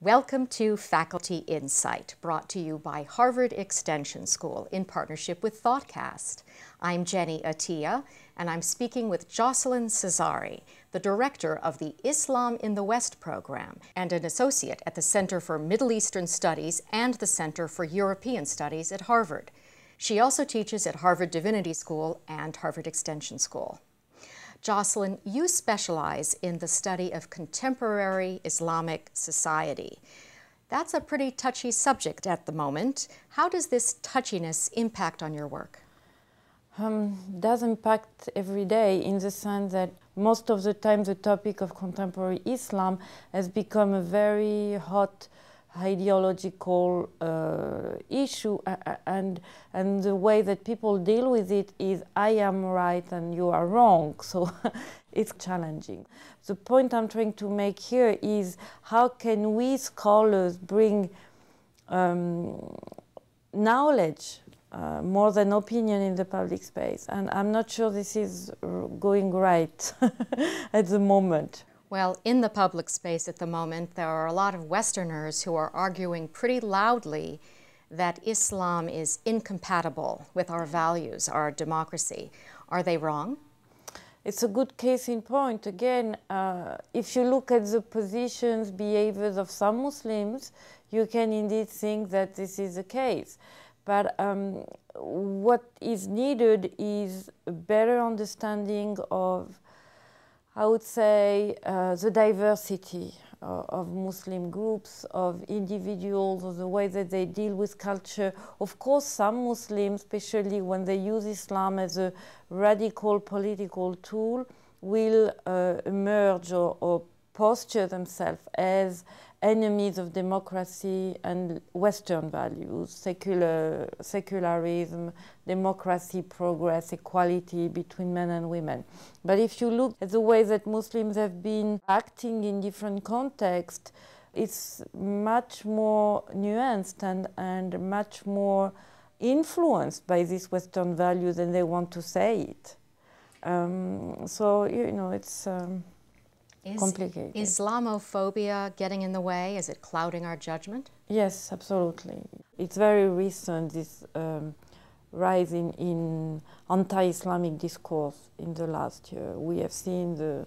Welcome to Faculty Insight, brought to you by Harvard Extension School in partnership with ThoughtCast. I'm Jenny Attia, and I'm speaking with Jocelyne Cesari, the director of the Islam in the West program and an associate at the Center for Middle Eastern Studies and the Center for European Studies at Harvard. She also teaches at Harvard Divinity School and Harvard Extension School. Jocelyne, you specialize in the study of contemporary Islamic society. That's a pretty touchy subject at the moment. How does this touchiness impact on your work? Does impact every day, in the sense that most of the time the topic of contemporary Islam has become a very hot ideological issue, and the way that people deal with it is I am right and you are wrong, so it's challenging. The point I'm trying to make here is how can we scholars bring knowledge more than opinion in the public space, and I'm not sure this is going right at the moment. Well, in the public space at the moment, there are a lot of Westerners who are arguing pretty loudly that Islam is incompatible with our values, our democracy. Are they wrong? It's a good case in point. Again, if you look at the positions, behaviors of some Muslims, you can indeed think that this is the case. But what is needed is a better understanding of, I would say, the diversity of Muslim groups, of individuals, or the way that they deal with culture. Of course, some Muslims, especially when they use Islam as a radical political tool, will emerge or posture themselves as enemies of democracy and Western values, secularism, democracy, progress, equality between men and women. But if you look at the way that Muslims have been acting in different contexts, it's much more nuanced and much more influenced by these Western values than they want to say it. So, you know, it's complicated. Is Islamophobia getting in the way? Is it clouding our judgment? Yes, absolutely. It's very recent, this rise in anti-Islamic discourse in the last year. We have seen the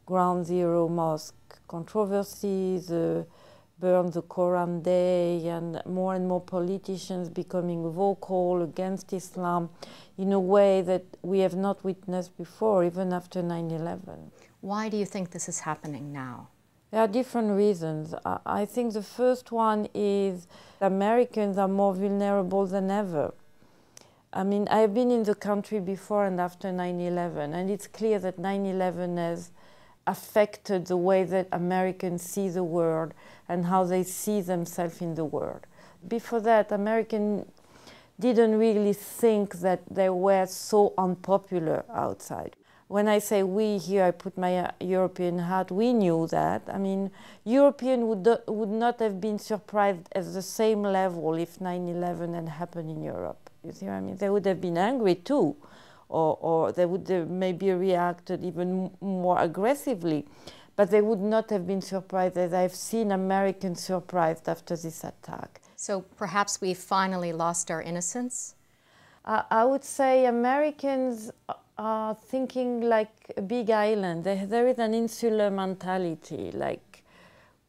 Ground Zero mosque controversy, the Burn the Quran Day, and more politicians becoming vocal against Islam in a way that we have not witnessed before, even after 9/11. Why do you think this is happening now? There are different reasons. I think the first one is Americans are more vulnerable than ever. I mean, I've been in the country before and after 9/11, and it's clear that 9/11 has affected the way that Americans see the world and how they see themselves in the world. Before that, Americans didn't really think that they were so unpopular outside. When I say we here, I put my European hat, we knew that. I mean, Europeans would not have been surprised at the same level if 9/11 had happened in Europe. You see what I mean? They would have been angry too, or they would have maybe reacted even more aggressively, but they would not have been surprised as I've seen Americans surprised after this attack. So perhaps we've finally lost our innocence? I would say Americans are thinking like a big island. There is an insular mentality, like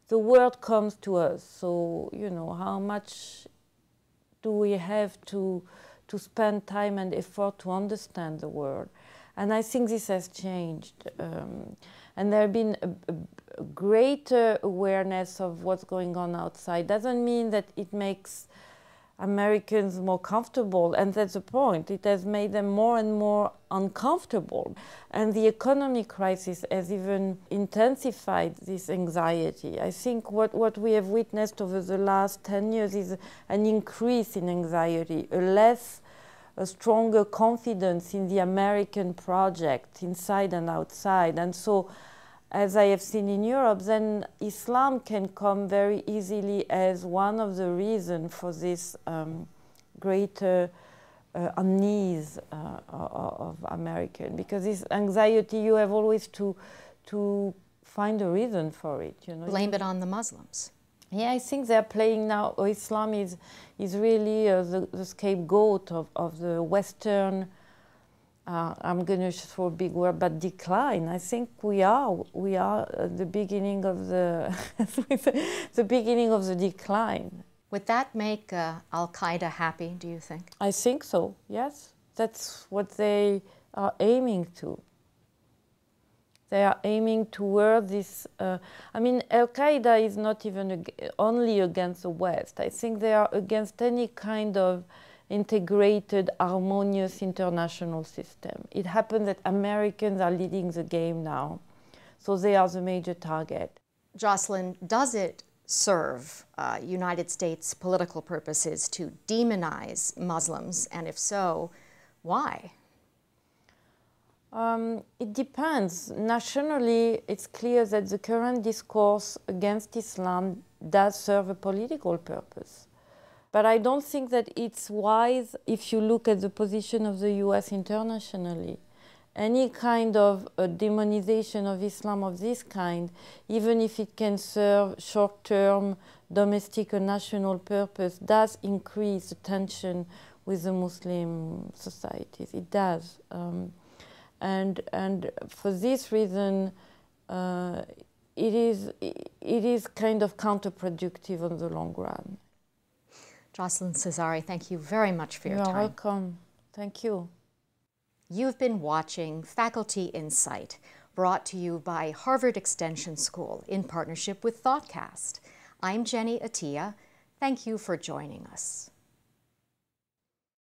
the world comes to us, so, you know, how much do we have to spend time and effort to understand the world? And I think this has changed. And there has been a greater awareness of what's going on outside. Doesn't mean that it makes Americans more comfortable, and that's the point. It has made them more and more uncomfortable. And the economic crisis has even intensified this anxiety. I think what we have witnessed over the last 10 years is an increase in anxiety, a stronger confidence in the American project, inside and outside. And so, as I have seen in Europe, then Islam can come very easily as one of the reasons for this greater unease of American. Because this anxiety, you have always to find a reason for it. You know? Blame it on the Muslims. Yeah, I think they're playing now. Islam is really the scapegoat of the Western. I'm going to throw a big word, but decline. I think we are at the beginning of the the beginning of the decline. Would that make Al-Qaeda happy, do you think? I think so. Yes, that's what they are aiming to. They are aiming toward this. I mean, Al-Qaeda is not even only against the West. I think they are against any kind of integrated, harmonious international system. It happens that Americans are leading the game now, so they are the major target. Jocelyne, does it serve United States political purposes to demonize Muslims, and if so, why? It depends. Nationally, it's clear that the current discourse against Islam does serve a political purpose. But I don't think that it's wise if you look at the position of the US internationally. Any kind of demonization of Islam of this kind, even if it can serve short-term domestic or national purpose, does increase the tension with the Muslim societies. It does. And for this reason, it is kind of counterproductive on the long run. Jocelyne Cesari, thank you very much for your time. You're welcome. Thank you. You've been watching Faculty Insight, brought to you by Harvard Extension School in partnership with ThoughtCast. I'm Jenny Attia. Thank you for joining us.